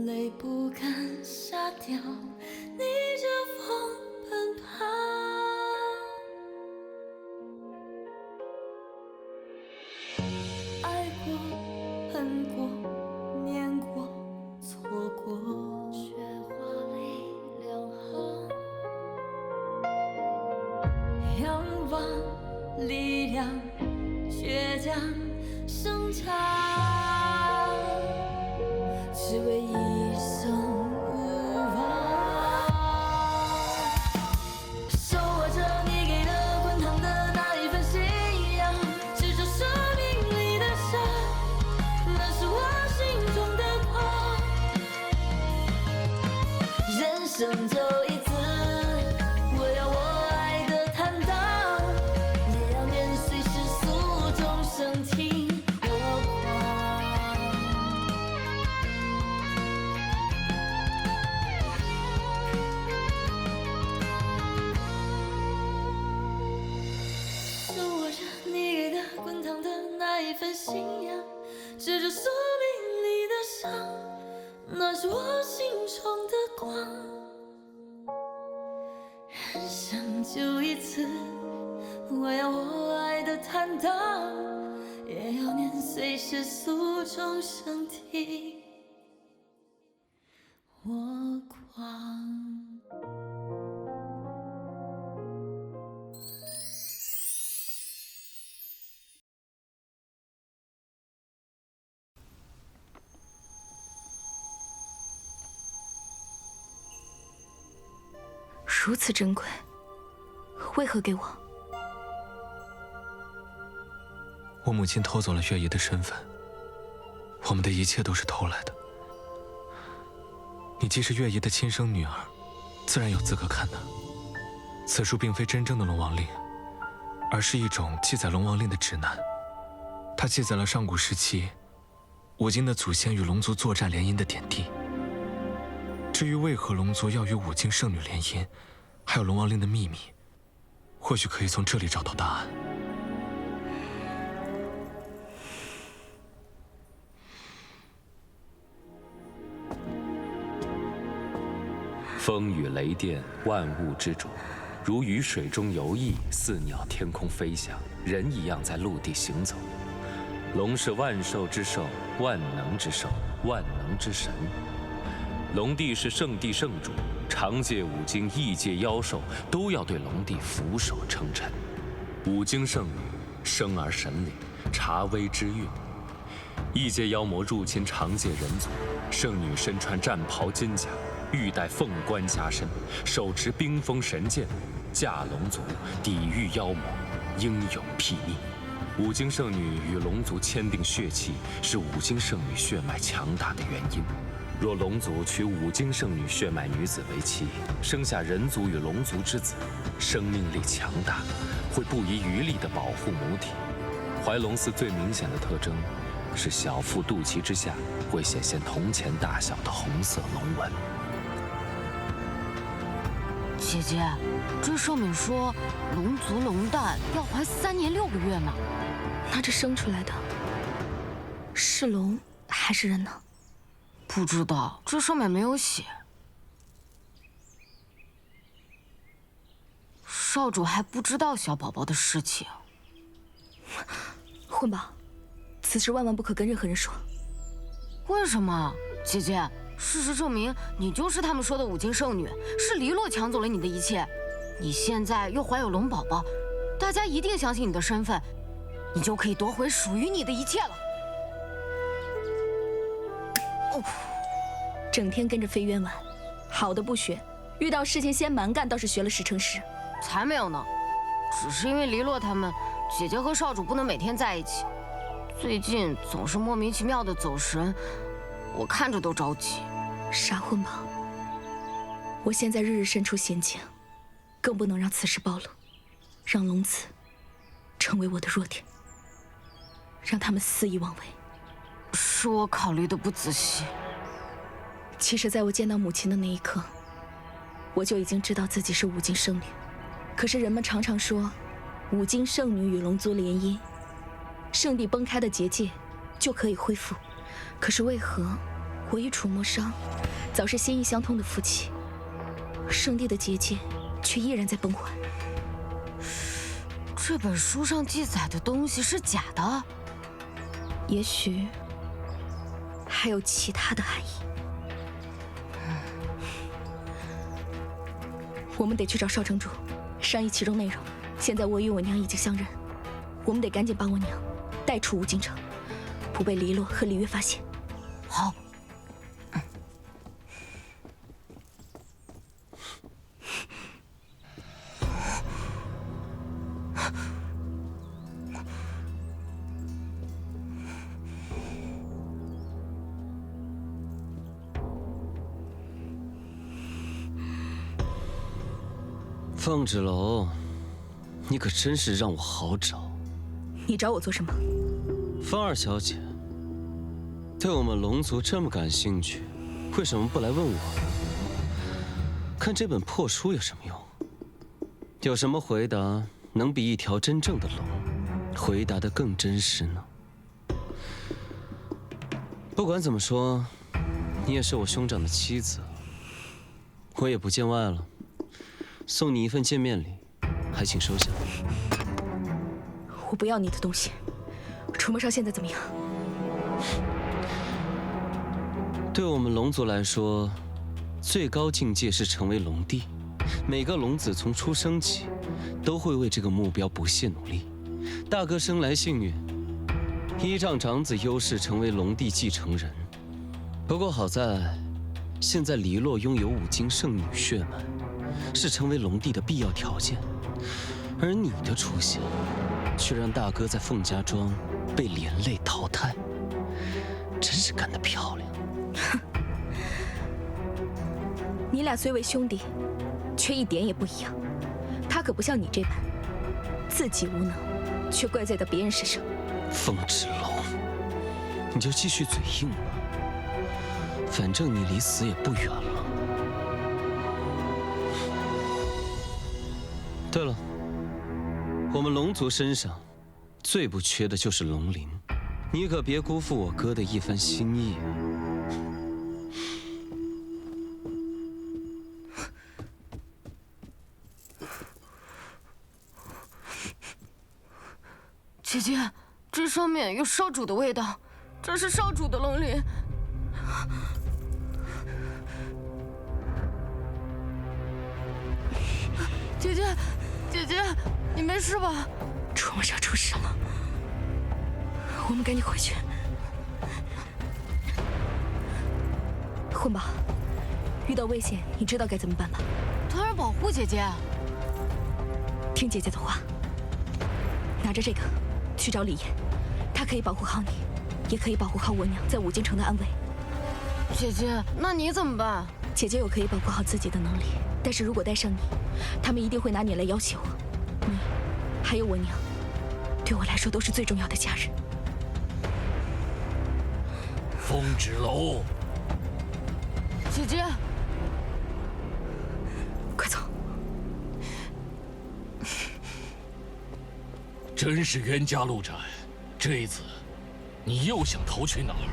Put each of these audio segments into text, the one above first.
泪不敢下掉，逆着风奔跑。爱过，恨过，念过，错过，雪花里两行。仰望力量，倔强生长，只为一生无望。手握着你给的滚烫的那一份信仰，执着生命里的伤，那是我心中的光。人生走一次，我要我爱的坦荡，也要面随世俗众生听我狂。手握着你给的滚烫的那一份信仰，执着生命里的伤，那是我心中的光。人生就一次，我要我爱的坦荡，也要年岁世俗众生听我狂。如此珍贵，为何给我？我母亲偷走了月姨的身份，我们的一切都是偷来的。你既是月姨的亲生女儿，自然有资格看它。此书并非真正的龙王令，而是一种记载龙王令的指南。它记载了上古时期五经的祖先与龙族作战联姻的点滴。至于为何龙族要与五经圣女联姻，还有龙王令的秘密，或许可以从这里找到答案。风雨雷电，万物之主，如鱼水中游弋，似鸟天空飞翔，人一样在陆地行走。龙是万兽之兽，万能之兽，万能之神。龙帝是圣地圣主，长界五经、异界妖兽都要对龙帝俯首称臣。五经圣女生而神灵，察微知运。异界妖魔入侵长界人族，圣女身穿战袍金甲，玉带凤冠加身，手持冰封神剑，驾龙族抵御妖魔，英勇霹雳。五经圣女与龙族签订血契，是五经圣女血脉强大的原因。若龙族娶五经圣女血脉女子为妻，生下人族与龙族之子，生命力强大，会不遗余力地保护母体。怀龙寺最明显的特征是小腹肚脐之下会显现铜钱大小的红色龙纹。姐姐，这上面说龙族龙蛋要怀3年6个月呢，那这生出来的是龙还是人呢？不知道，这上面没有写。少主还不知道小宝宝的事情。混宝，此事万万不可跟任何人说。为什么？姐姐，事实证明你就是他们说的五经圣女，是黎洛抢走了你的一切。你现在又怀有龙宝宝，大家一定相信你的身份，你就可以夺回属于你的一切了。整天跟着飞渊玩，好的不学，遇到事情先蛮干，倒是学了10成10。才没有呢，只是因为黎洛他们，姐姐和少主不能每天在一起，最近总是莫名其妙的走神，我看着都着急。傻混宝，我现在日日身处险境，更不能让此事暴露，让龙子成为我的弱点，让他们肆意妄为。是我考虑的不仔细。其实，在我见到母亲的那一刻，我就已经知道自己是五经圣女。可是人们常常说，五经圣女与龙族联姻，圣地崩开的结界就可以恢复。可是为何我与楚墨商早是心意相通的夫妻，圣地的结界却依然在崩坏。这本书上记载的东西是假的？也许还有其他的含义。我们得去找少城主，商议其中内容。现在我与我娘已经相认，我们得赶紧把我娘带出无尽城，不被黎洛和李月发现。好。凤芷楼，你可真是让我好找。你找我做什么？凤二小姐，对我们龙族这么感兴趣，为什么不来问我呢？看这本破书有什么用？有什么回答能比一条真正的龙回答得更真实呢？不管怎么说，你也是我兄长的妻子，我也不见外了。送你一份见面礼，还请收下。我不要你的东西。楚墨商现在怎么样？对我们龙族来说，最高境界是成为龙帝。每个龙子从出生起，都会为这个目标不懈努力。大哥生来幸运，依仗长子优势成为龙帝继承人。不过好在，现在黎洛拥有5经圣女血脉，是成为龙帝的必要条件。而你的出现，却让大哥在凤家庄被连累淘汰，真是干得漂亮。你俩虽为兄弟，却一点也不一样。他可不像你这般，自己无能，却怪罪到别人身上。凤芷楼，你就继续嘴硬吧，反正你离死也不远了。对了，我们龙族身上最不缺的就是龙鳞，你可别辜负我哥的一番心意啊！姐姐，这上面有少主的味道，这是少主的龙鳞。姐姐，姐姐，你没事吧？楚墨商出事了，我们赶紧回去。混宝，遇到危险，你知道该怎么办吧？当然保护姐姐。听姐姐的话，拿着这个去找李岩，他可以保护好你，也可以保护好我娘在五京城的安危。姐姐，那你怎么办？姐姐有可以保护好自己的能力，但是如果带上你，他们一定会拿你来要挟我。你，还有我娘，对我来说都是最重要的家人。风芷楼，姐姐，快走！真是冤家路窄，这一次，你又想逃去哪儿？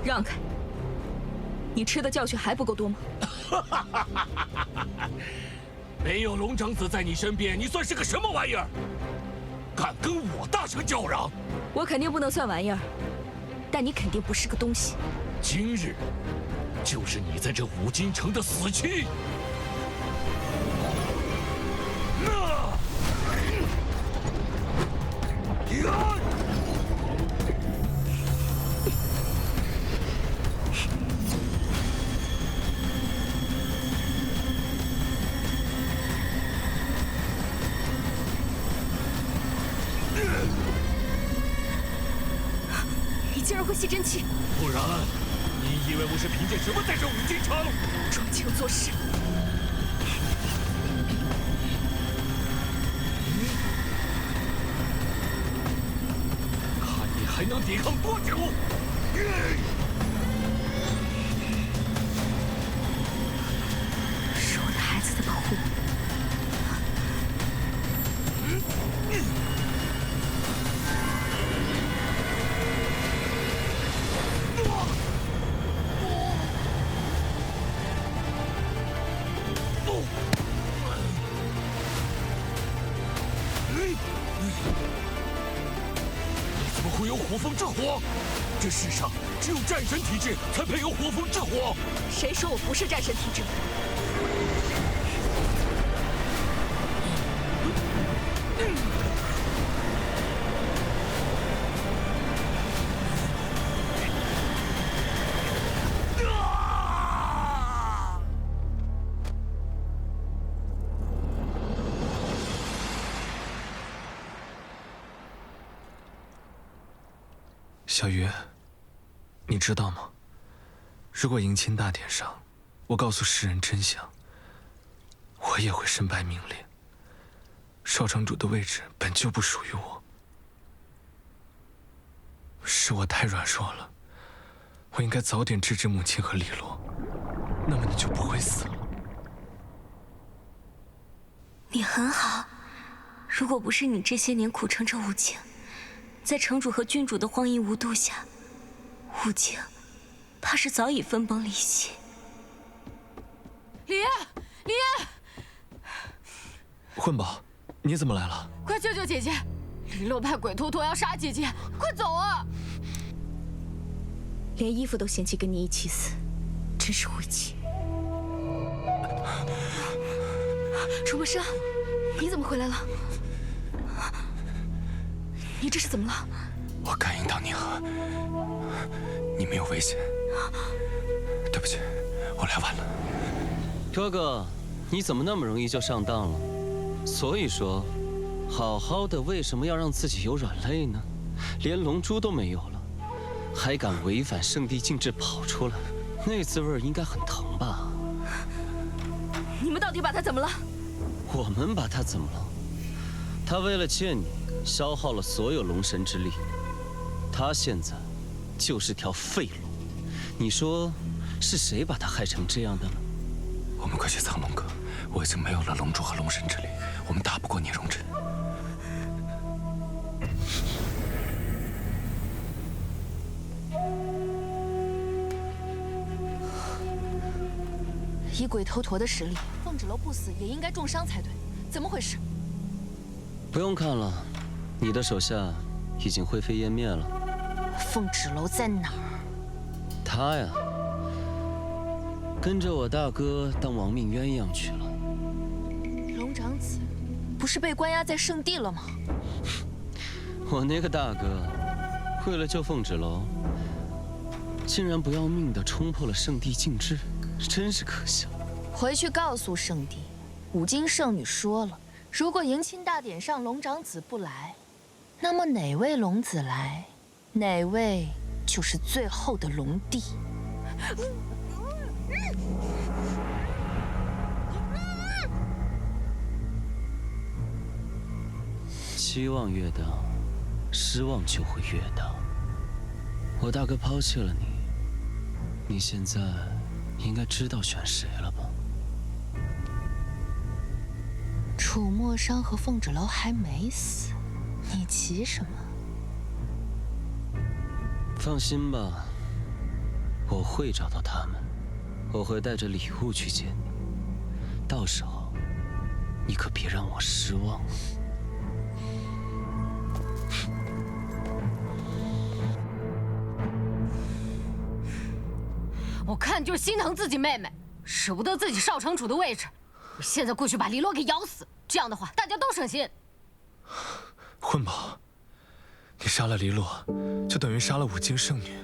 让开！你吃的教训还不够多吗？没有龙长子在你身边，你算是个什么玩意儿？敢跟我大声叫嚷！我肯定不能算玩意儿，但你肯定不是个东西。今日，就是你在这五京城的死期！你竟然会吸真气！不然，你以为我是凭借什么在这五京城？装腔作势！看你还能抵抗多久！是我的孩子在保护我。风之火。这世上只有战神体质才配有火风之火。谁说我不是战神体质？小鱼，你知道吗？如果迎亲大典上，我告诉世人真相，我也会身败名裂。少城主的位置本就不属于我，是我太软弱了。我应该早点制止母亲和李洛，那么你就不会死了。你很好，如果不是你这些年苦撑着武清，在城主和君主的荒淫无度下，武清怕是早已分崩离析。李烨，李烨，混宝，你怎么来了？快救救姐姐！李洛派鬼头陀要杀姐姐，快走啊！连衣服都嫌弃跟你一起死，真是晦气。楚墨生，你怎么回来了？你这是怎么了？我感应到你你没有危险。对不起，我来晚了。哥哥，你怎么那么容易就上当了？所以说，好好的为什么要让自己有软肋呢？连龙珠都没有了，还敢违反圣地禁制跑出来，那滋味应该很疼吧？你们到底把他怎么了？我们把他怎么了？他为了见你，消耗了所有龙神之力，他现在就是条废龙。你说是谁把他害成这样的呢？我们快去苍龙阁，我已经没有了龙珠和龙神之力，我们打不过聂荣臻。以鬼头陀的实力，凤指楼不死也应该重伤才对，怎么回事？不用看了，你的手下已经灰飞烟灭了。凤指楼在哪儿？他呀，跟着我大哥当亡命鸳鸯去了。龙长子不是被关押在圣地了吗？我那个大哥，为了救凤指楼，竟然不要命地冲破了圣地禁制，真是可笑。回去告诉圣地，五金圣女说了，如果迎亲大典上龙长子不来，那么哪位龙子来，哪位就是最后的龙帝。期望越大，失望就会越大。我大哥抛弃了你，你现在应该知道选谁了吧？楚墨商和凤指楼还没死，你急什么？放心吧，我会找到他们，我会带着礼物去见你，到时候你可别让我失望。我看就是心疼自己妹妹，舍不得自己少城主的位置。我现在过去把黎洛给咬死，这样的话大家都省心。混宝，你杀了黎洛，就等于杀了五金圣女。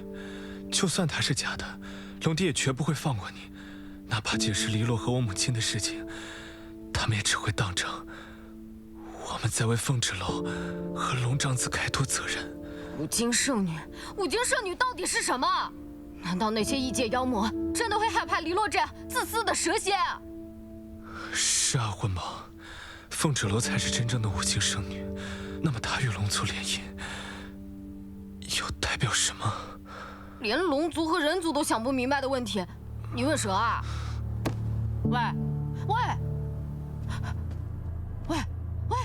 就算她是假的，龙帝也绝不会放过你。哪怕解释黎洛和我母亲的事情，他们也只会当真。我们在为凤指楼和龙长子开脱责任。五金圣女，五金圣女到底是什么？难道那些异界妖魔真的会害怕黎洛这样自私的蛇蝎啊？是啊，混宝，凤指楼才是真正的五金圣女。那么她与龙族联姻，又代表什么？连龙族和人族都想不明白的问题，你问蛇啊？喂，喂，喂，喂，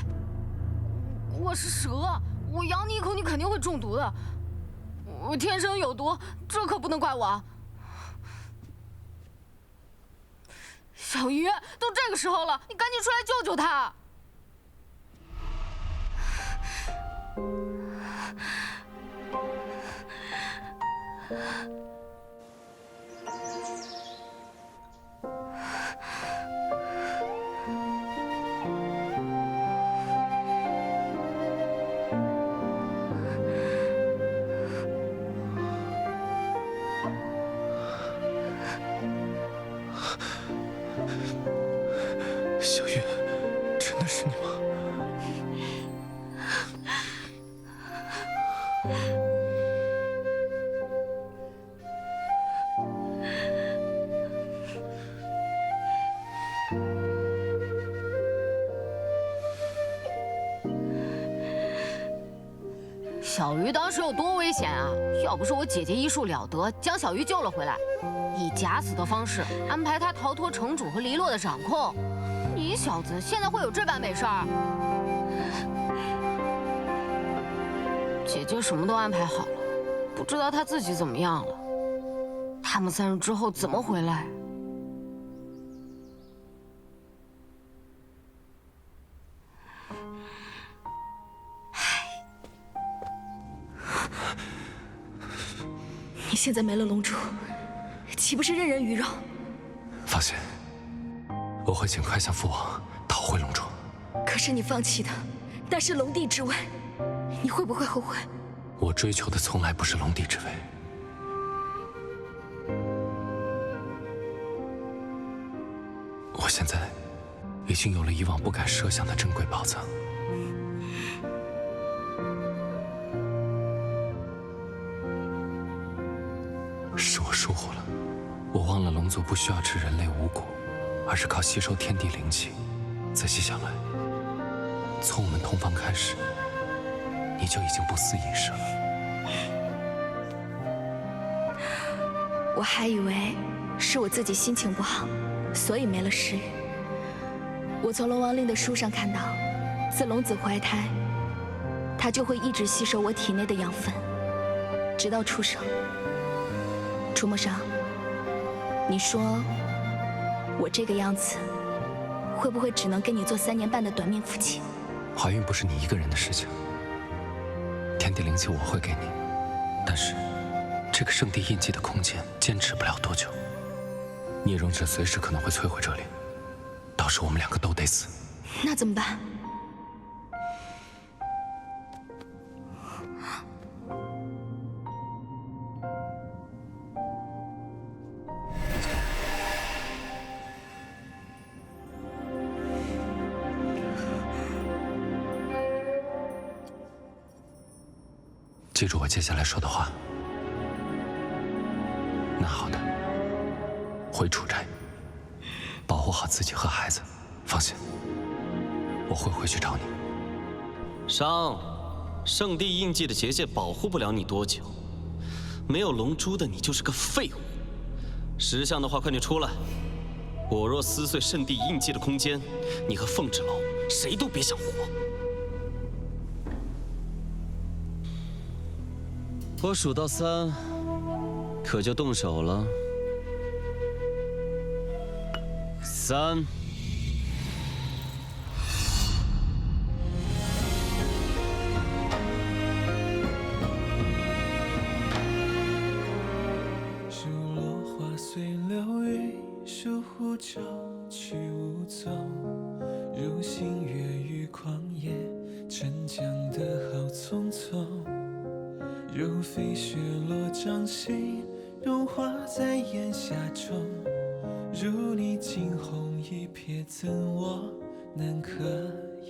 我是蛇，我咬你一口，你肯定会中毒的。我天生有毒，这可不能怪我。小鱼，都这个时候了，你赶紧出来救救他！小月，真的是你吗？小鱼当时有多危险啊！要不是我姐姐医术了得，将小鱼救了回来，以假死的方式安排他逃脱城主和黎洛的掌控，你小子现在会有这般美事儿？姐姐什么都安排好了，不知道她自己怎么样了。他们3日之后怎么回来？你现在没了龙珠，岂不是任人鱼肉？放心，我会尽快向父王讨回龙珠。可是你放弃的，那是龙帝之位，你会不会后悔？我追求的从来不是龙帝之位。我现在已经有了以往不敢设想的珍贵宝藏。是我疏忽了，我忘了龙族不需要吃人类五谷，而是靠吸收天地灵气。仔细想来，从我们同房开始，你就已经不思饮食了。我还以为是我自己心情不好，所以没了食欲。我从龙王令的书上看到，自龙子怀胎，他就会一直吸收我体内的养分，直到出生。楚墨裳，你说我这个样子，会不会只能跟你做3年半的短命夫妻？怀孕不是你一个人的事情，天地灵气我会给你，但是这个圣地印记的空间坚持不了多久，聂荣芷随时可能会摧毁这里，到时我们2个都得死。那怎么办？记住我接下来说的话。那好的，回楚斋，保护好自己和孩子。放心，我会回去找你。商，圣地印记的结界保护不了你多久，没有龙珠的你就是个废物。识相的话，快点出来！我若撕碎圣地印记的空间，你和凤豸楼谁都别想活。我数到3，可就动手了。3。数落花随流云，疏忽就去无踪。如星月于旷野，沉江的好匆匆。如飞雪落掌心，融化在檐下中。如你惊鸿一瞥，怎我能可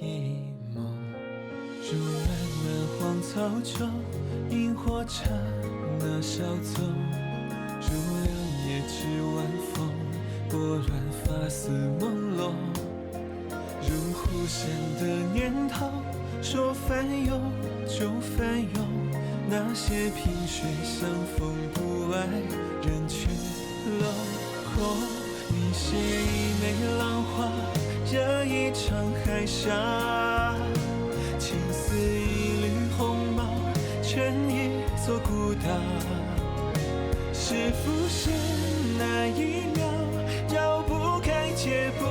一梦？如漫漫荒草中，萤火刹那稍纵。如两叶知晚风，拨乱发丝朦胧。如忽闪的念头，说翻涌就翻涌。那些萍水相逢不爱，人去楼空。你写一枚浪花，惹一场海沙。情似一缕鸿毛，卷一座孤岛。是不是那一秒，绕不开解不